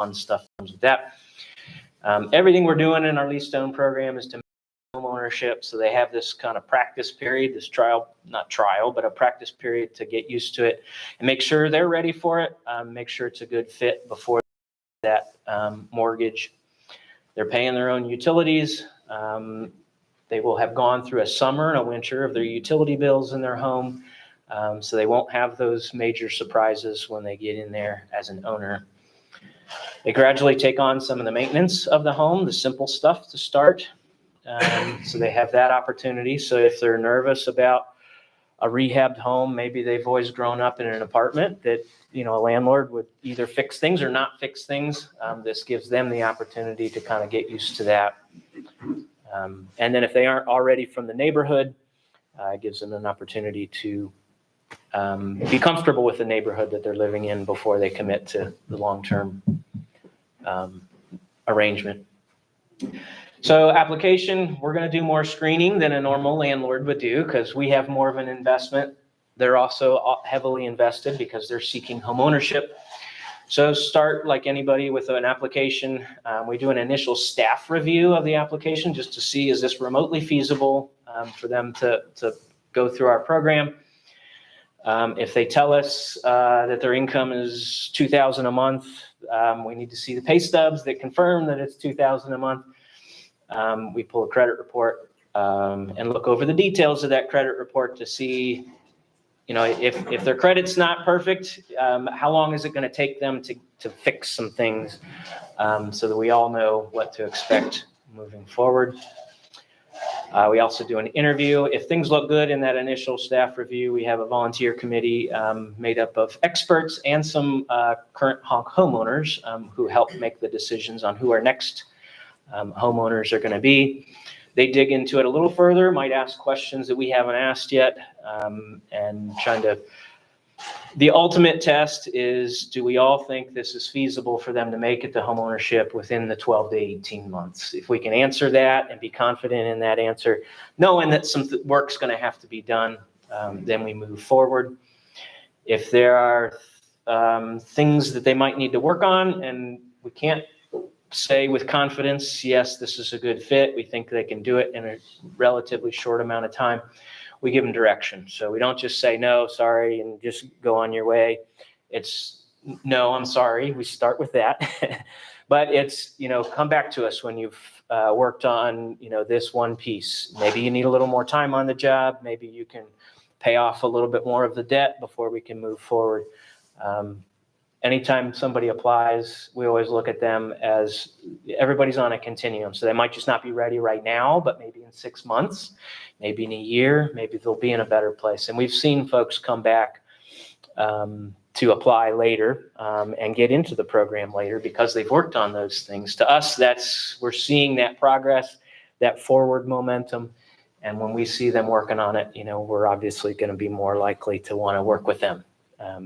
fun stuff comes with that. Everything we're doing in our lease to own program is to make home ownership. So they have this kind of practice period, this not trial, but a practice period to get used to it and make sure they're ready for it. Make sure it's a good fit before that mortgage. They're paying their own utilities. They will have gone through a summer and a winter of their utility bills in their home. So they won't have those major surprises when they get in there as an owner. They gradually take on some of the maintenance of the home, the simple stuff to start. So they have that opportunity. So if they're nervous about a rehabbed home, maybe they've always grown up in an apartment that, a landlord would either fix things or not fix things. This gives them the opportunity to kind of get used to that. And then if they aren't already from the neighborhood, it gives them an opportunity to be comfortable with the neighborhood that they're living in before they commit to the long-term arrangement. So application, we're going to do more screening than a normal landlord would do because we have more of an investment. They're also heavily invested because they're seeking home ownership. So start like anybody with an application. We do an initial staff review of the application just to see, is this remotely feasible for them to go through our program. If they tell us that their income is $2,000 a month, we need to see the pay stubs that confirm that it's $2,000 a month. We pull a credit report and look over the details of that credit report to see, if their credit's not perfect, how long is it going to take them to fix some things so that we all know what to expect moving forward. We also do an interview. If things look good in that initial staff review, we have a volunteer committee made up of experts and some current Honk homeowners who help make the decisions on who our next homeowners are going to be. They dig into it a little further, might ask questions that we haven't asked yet, and the ultimate test is, do we all think this is feasible for them to make it to homeownership within the 12 to 18 months? If we can answer that and be confident in that answer, knowing that some work's going to have to be done, then we move forward. If there are things that they might need to work on and we can't say with confidence, yes, this is a good fit, we think they can do it in a relatively short amount of time, we give them direction. So we don't just say, no, sorry, and just go on your way. It's, no, I'm sorry. We start with that. But it's, come back to us when you've worked on, this one piece. Maybe you need a little more time on the job. Maybe you can pay off a little bit more of the debt before we can move forward. Anytime somebody applies, we always look at them as everybody's on a continuum. So they might just not be ready right now, but maybe in 6 months, maybe in a year, maybe they'll be in a better place. And we've seen folks come back to apply later and get into the program later because they've worked on those things. To us, we're seeing that progress, that forward momentum. And when we see them working on it, we're obviously going to be more likely to want to work with them.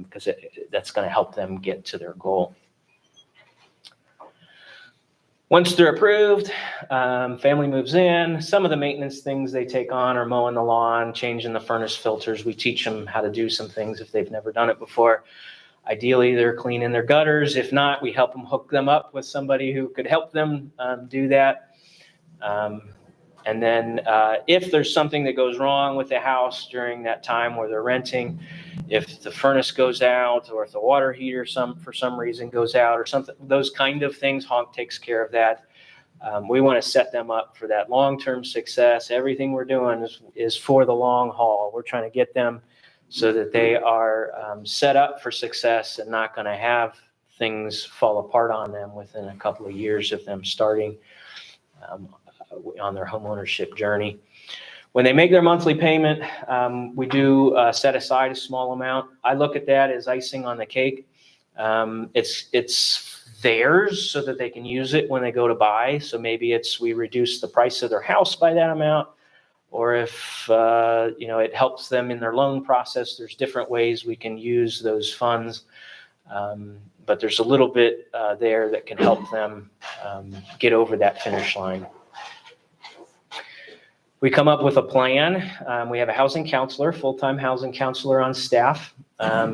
Because that's going to help them get to their goal. Once they're approved, family moves in. Some of the maintenance things they take on are mowing the lawn, changing the furnace filters. We teach them how to do some things if they've never done it before. Ideally, they're cleaning their gutters. If not, we help them hook them up with somebody who could help them do that. And then if there's something that goes wrong with the house during that time where they're renting, if the furnace goes out or if the water heater for some reason goes out or something, those kind of things, Honk takes care of that. We want to set them up for that long-term success. Everything we're doing is for the long haul. We're trying to get them so that they are set up for success and not going to have things fall apart on them within a couple of years of them starting on their homeownership journey. When they make their monthly payment, we do set aside a small amount. I look at that as icing on the cake. It's theirs so that they can use it when they go to buy. So maybe we reduce the price of their house by that amount, or if it helps them in their loan process. There's different ways we can use those funds, but there's a little bit there that can help them get over that finish line. We come up with a plan. We have a housing counselor, full-time housing counselor on staff.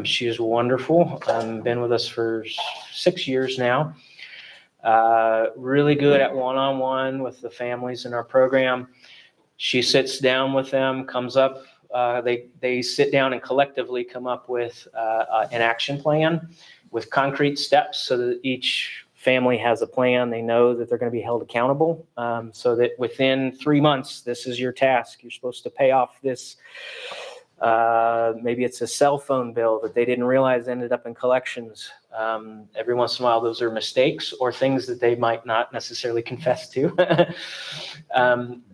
She is wonderful. Been with us for 6 years now. Really good at one-on-one with the families in our program. She sits down with them, comes up, they sit down and collectively come up with an action plan with concrete steps so that each family has a plan. They know that they're going to be held accountable, so that within 3 months, this is your task. You're supposed to pay off this. Maybe it's a cell phone bill that they didn't realize ended up in collections. Every once in a while, those are mistakes or things that they might not necessarily confess to.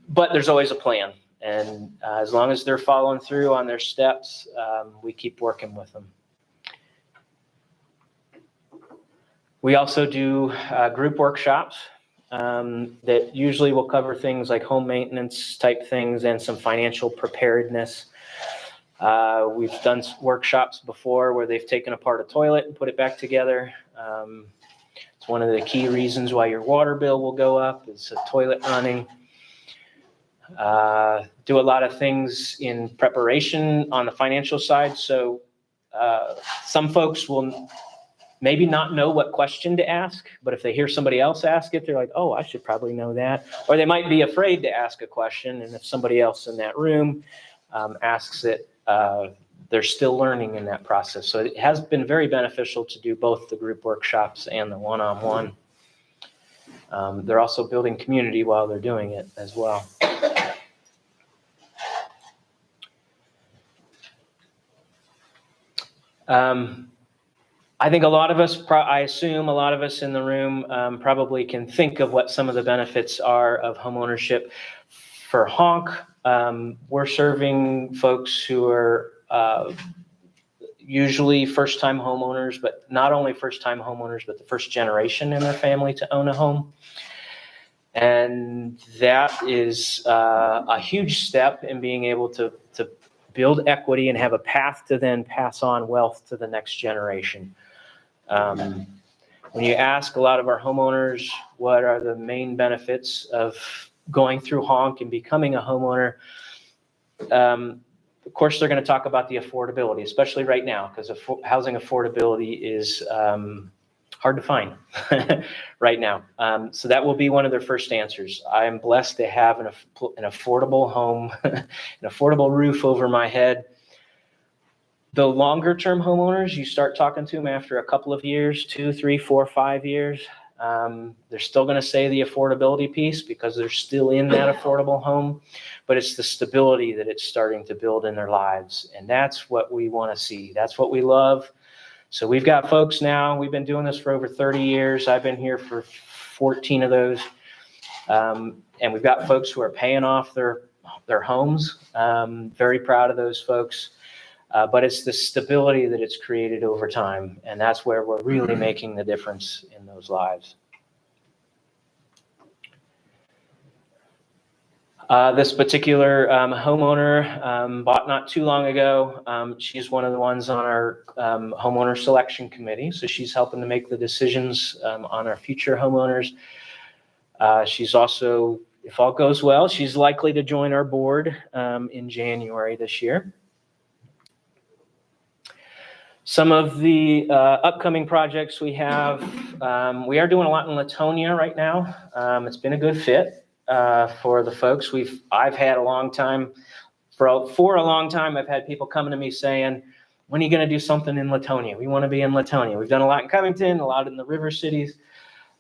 But there's always a plan. And as long as they're following through on their steps, we keep working with them. We also do group workshops that usually will cover things like home maintenance type things and some financial preparedness. We've done workshops before where they've taken apart a toilet and put it back together. It's one of the key reasons why your water bill will go up is a toilet running. Do a lot of things in preparation on the financial side. So some folks will maybe not know what question to ask, but if they hear somebody else ask it, they're like, oh, I should probably know that. Or they might be afraid to ask a question, and if somebody else in that room asks it, they're still learning in that process. So it has been very beneficial to do both the group workshops and the one-on-one. They're also building community while they're doing it as well. I think a lot of us, I assume a lot of us in the room probably can think of what some of the benefits are of homeownership. For Honk, we're serving folks who are usually first-time homeowners, but not only first-time homeowners, but the first generation in their family to own a home. And that is a huge step in being able to build equity and have a path to then pass on wealth to the next generation. When you ask a lot of our homeowners what are the main benefits of going through Honk and becoming a homeowner, of course, they're going to talk about the affordability, especially right now, because housing affordability is hard to find right now. So that will be one of their first answers. I am blessed to have an affordable home, an affordable roof over my head. The longer term homeowners, you start talking to them after a couple of years, 2, 3, 4, 5 years. They're still going to say the affordability piece because they're still in that affordable home, but it's the stability that it's starting to build in their lives. And that's what we want to see. That's what we love. So we've got folks now, we've been doing this for over 30 years. I've been here for 14 of those. And we've got folks who are paying off their homes. Very proud of those folks. But it's the stability that it's created over time. And that's where we're really making the difference in those lives. This particular homeowner bought not too long ago. She's one of the ones on our homeowner selection committee. So she's helping to make the decisions on our future homeowners. She's also, if all goes well, she's likely to join our board in January this year. Some of the upcoming projects we have, we are doing a lot in Latonia right now. It's been a good fit for the folks. I've had a long time, for a long time, I've had people coming to me saying, when are you going to do something in Latonia? We want to be in Latonia. We've done a lot in Covington, a lot in the river cities.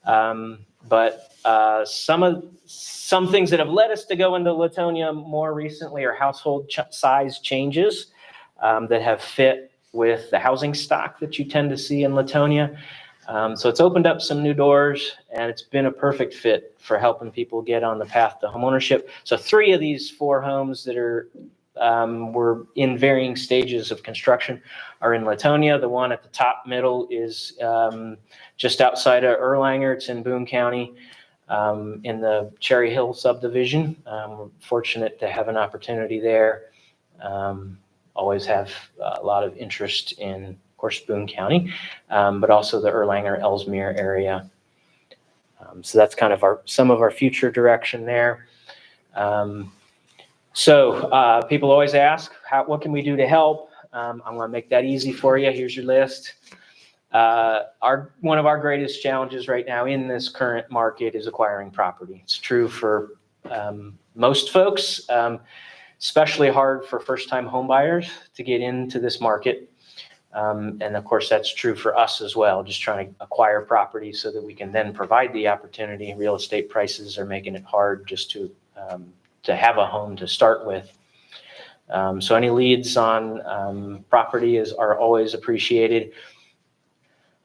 But some things that have led us to go into Latonia more recently are household size changes that have fit with the housing stock that you tend to see in Latonia. So it's opened up some new doors, and it's been a perfect fit for helping people get on the path to homeownership. So 3 of these 4 homes that were in varying stages of construction are in Latonia. The one at the top middle is just outside of Erlanger. It's in Boone County in the Cherry Hill subdivision. We're fortunate to have an opportunity there. Always have a lot of interest in, of course, Boone County, but also the Erlanger-Ellesmere area. So that's kind of some of our future direction there. So people always ask, what can we do to help? I'm going to make that easy for you. Here's your list. One of our greatest challenges right now in this current market is acquiring property. It's true for most folks, especially hard for first-time home buyers to get into this market. And of course, that's true for us as well, just trying to acquire property so that we can then provide the opportunity. Real estate prices are making it hard just to have a home to start with. So any leads on property are always appreciated.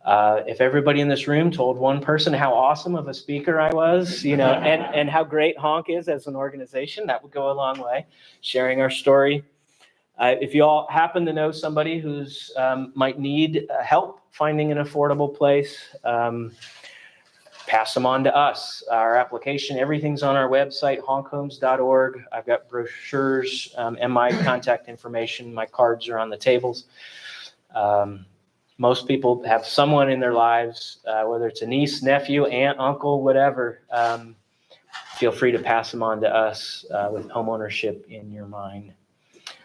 If everybody in this room told one person how awesome of a speaker I was, and how great Honk is as an organization, that would go a long way, sharing our story. If you all happen to know somebody who's might need help finding an affordable place, pass them on to us. Our application, everything's on our website, honkhomes.org. I've got brochures and my contact information. My cards are on the tables. Most people have someone in their lives, whether it's a niece, nephew, aunt, uncle, whatever. Feel free to pass them on to us with homeownership in your mind.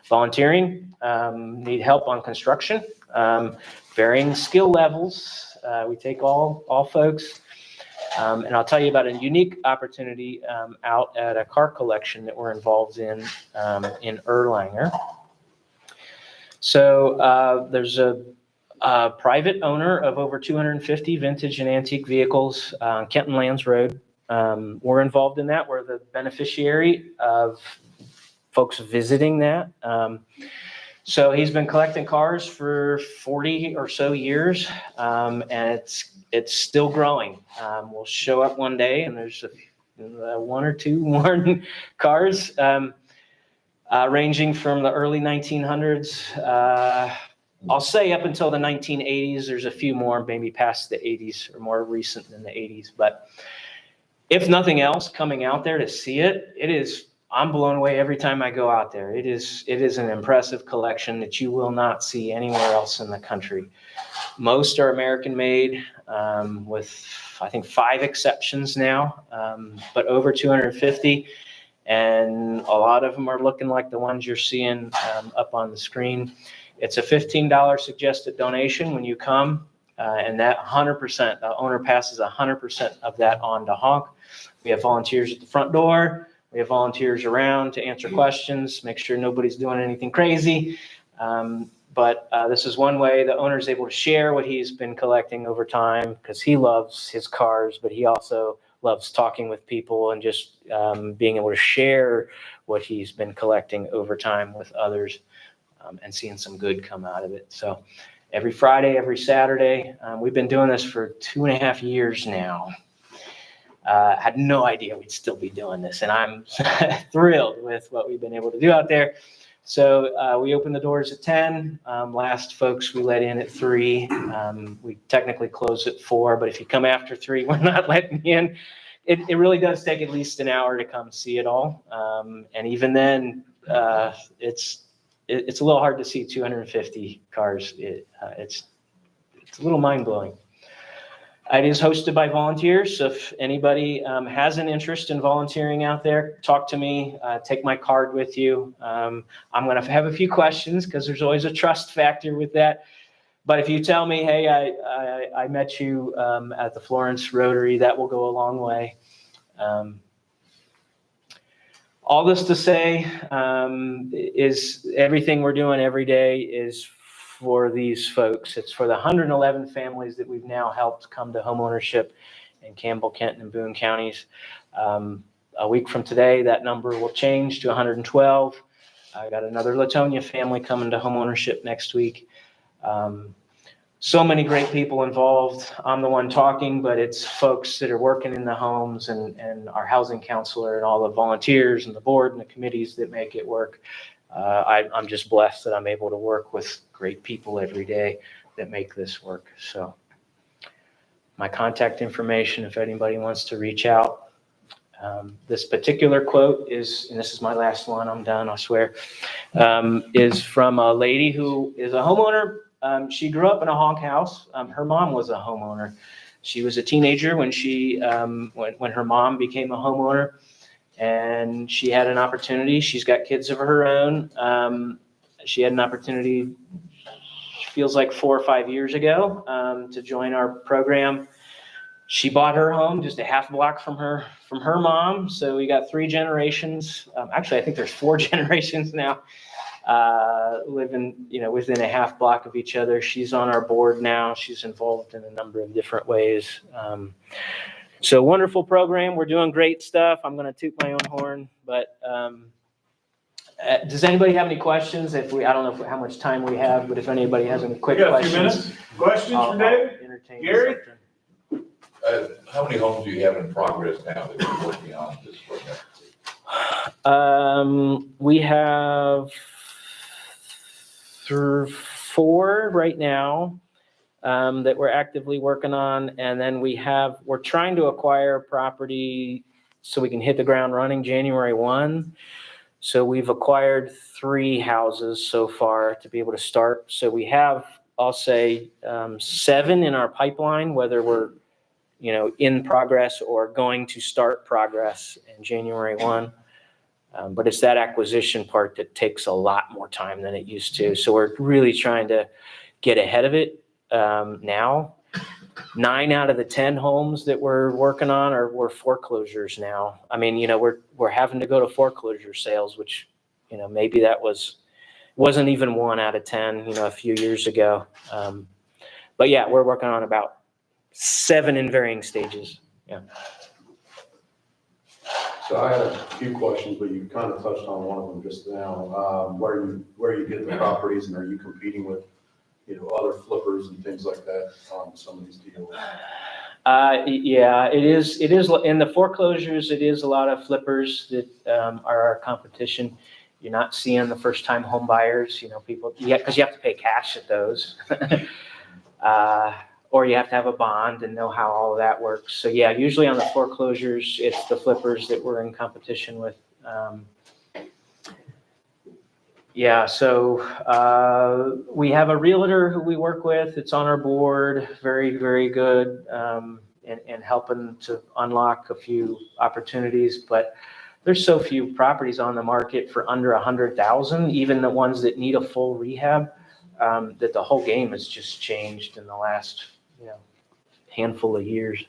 Volunteering, need help on construction, varying skill levels. We take all folks. And I'll tell you about a unique opportunity out at a car collection that we're involved in Erlanger. So there's a private owner of over 250 vintage and antique vehicles on Kenton Lands Road. We're involved in that. We're the beneficiary of folks visiting that. So he's been collecting cars for 40 or so years, and it's still growing. We'll show up one day and there's one or two more cars, ranging from the early 1900s. I'll say up until the 1980s. There's a few more, maybe past the 80s or more recent than the 80s. But if nothing else, coming out there to see it, I'm blown away every time I go out there. It is an impressive collection that you will not see anywhere else in the country. Most are American made, with I think 5 exceptions now, but over 250. And a lot of them are looking like the ones you're seeing up on the screen. It's a $15 suggested donation when you come, and that 100%, the owner passes 100% of that on to Honk. We have volunteers at the front door. We have volunteers around to answer questions, make sure nobody's doing anything crazy. But this is one way the owner is able to share what he's been collecting over time, because he loves his cars, but he also loves talking with people and just being able to share what he's been collecting over time with others, and seeing some good come out of it. So every Friday, every Saturday, we've been doing this for 2.5 years now. Had no idea we'd still be doing this, and I'm thrilled with what we've been able to do out there. So we open the doors at 10. Last folks we let in at 3. We technically close at 4, but if you come after 3, we're not letting you in. It really does take at least an hour to come see it all, and even then, it's a little hard to see 250 cars. It's a little mind-blowing. It is hosted by volunteers, so if anybody has an interest in volunteering out there, talk to me, take my card with you. I'm going to have a few questions because there's always a trust factor with that. But if you tell me, hey, I met you at the Florence Rotary, that will go a long way. All this to say is everything we're doing every day is for these folks. It's for the 111 families that we've now helped come to homeownership in Campbell, Kenton, and Boone counties. A week from today, that number will change to 112. I got another Latonia family coming to homeownership next week. So many great people involved. I'm the one talking, but it's folks that are working in the homes and our housing counselor and all the volunteers and the board and the committees that make it work. I'm just blessed that I'm able to work with great people every day that make this work. So my contact information, if anybody wants to reach out. This particular quote is, and this is my last one, I'm done, I swear, is from a lady who is a homeowner. She grew up in a Honk house. Her mom was a homeowner. She was a teenager when when her mom became a homeowner, and she had an opportunity. She's got kids of her own. She had an opportunity feels like 4 or 5 years ago, to join our program. She bought her home just a half block from her mom. So we got 3 generations. Actually, I think there's 4 generations now, living, within a half block of each other. She's on our board now. She's involved in a number of different ways. So wonderful program. We're doing great stuff. I'm going to toot my own horn, but does anybody have any questions? I don't know how much time we have, but if anybody has any quick questions. A few minutes. Questions for David? Entertain Gary? How many homes do you have in progress now that you're working on this program? We have 4 right now that we're actively working on, and then we're trying to acquire property so we can hit the ground running January 1. So we've acquired 3 houses so far to be able to start. So we have, I'll say, 7 in our pipeline, whether we're in progress or going to start progress in January 1. But it's that acquisition part that takes a lot more time than it used to. So we're really trying to get ahead of it now. 9 out of the 10 homes that we're working on were foreclosures now. I mean, we're having to go to foreclosure sales, which, maybe that wasn't even 1 out of 10, a few years ago. But yeah, we're working on about 7 in varying stages. Yeah. So I had a few questions, but you kind of touched on one of them just now. Where you get the properties, and are you competing with, other flippers and things like that on some of these deals? Yeah, it is in the foreclosures. It is a lot of flippers that are our competition. You're not seeing the first-time home buyers, people, because you have to pay cash at those. Or you have to have a bond and know how all of that works. So yeah, usually on the foreclosures, it's the flippers that we're in competition with. So we have a realtor who we work with. It's on our board, very, very good, and helping to unlock a few opportunities. But there's so few properties on the market for under 100,000, even the ones that need a full rehab, that the whole game has just changed in the last handful of years.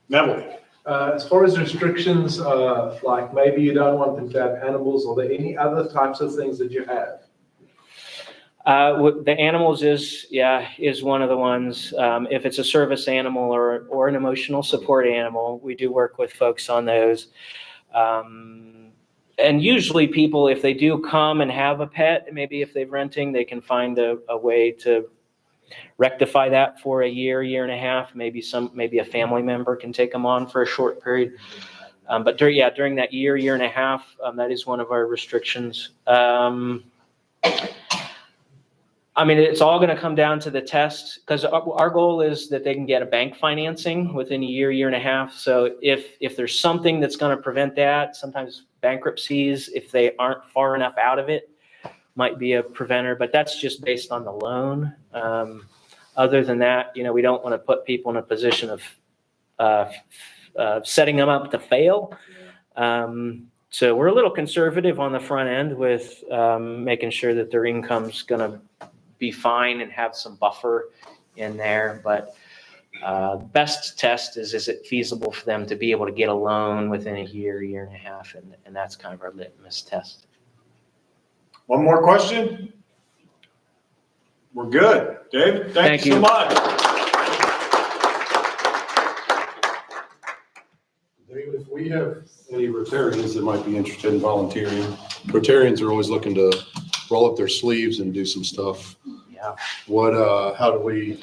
Neville. As far as restrictions, like maybe you don't want them to have animals, are there any other types of things that you have? The animals is one of the ones. If it's a service animal or an emotional support animal, we do work with folks on those. And usually people, if they do come and have a pet, maybe if they're renting, they can find a way to rectify that for a year and a half. Maybe a family member can take them on for a short period. But during that year and a half, that is one of our restrictions. I mean, it's all going to come down to the test, because our goal is that they can get a bank financing within a year and a half. So if there's something that's going to prevent that, sometimes bankruptcies, if they aren't far enough out of it, might be a preventer, but that's just based on the loan. Other than that, we don't want to put people in a position of setting them up to fail. So we're a little conservative on the front end with making sure that their income's going to be fine and have some buffer in there. But best test is it feasible for them to be able to get a loan within a year and a half, and that's kind of our litmus test. One more question? We're good. David, thank you so much. David, if we have any Rotarians that might be interested in volunteering, Rotarians are always looking to roll up their sleeves and do some stuff. Yeah. How do we?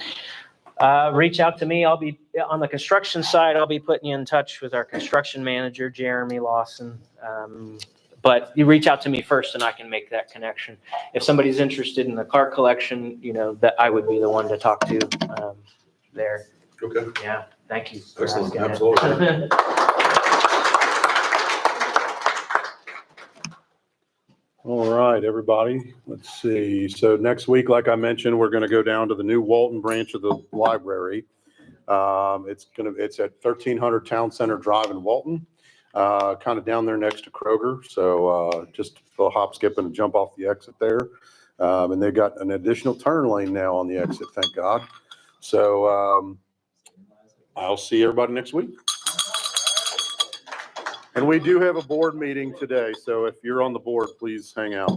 Reach out to me. I'll be on the construction side. I'll be putting you in touch with our construction manager, Jeremy Lawson. But you reach out to me first and I can make that connection. If somebody's interested in the car collection, that I would be the one to talk to there. Okay. Yeah. Thank you. Excellent. Absolutely. All right, everybody. Let's see. So next week, like I mentioned, we're going to go down to the new Walton branch of the library. It's at 1300 Town Center Drive in Walton. Kind of down there next to Kroger. So just a hop, skip, and a jump off the exit there. And they've got an additional turn lane now on the exit, thank God. So I'll see everybody next week. And we do have a board meeting today, so if you're on the board, please hang out.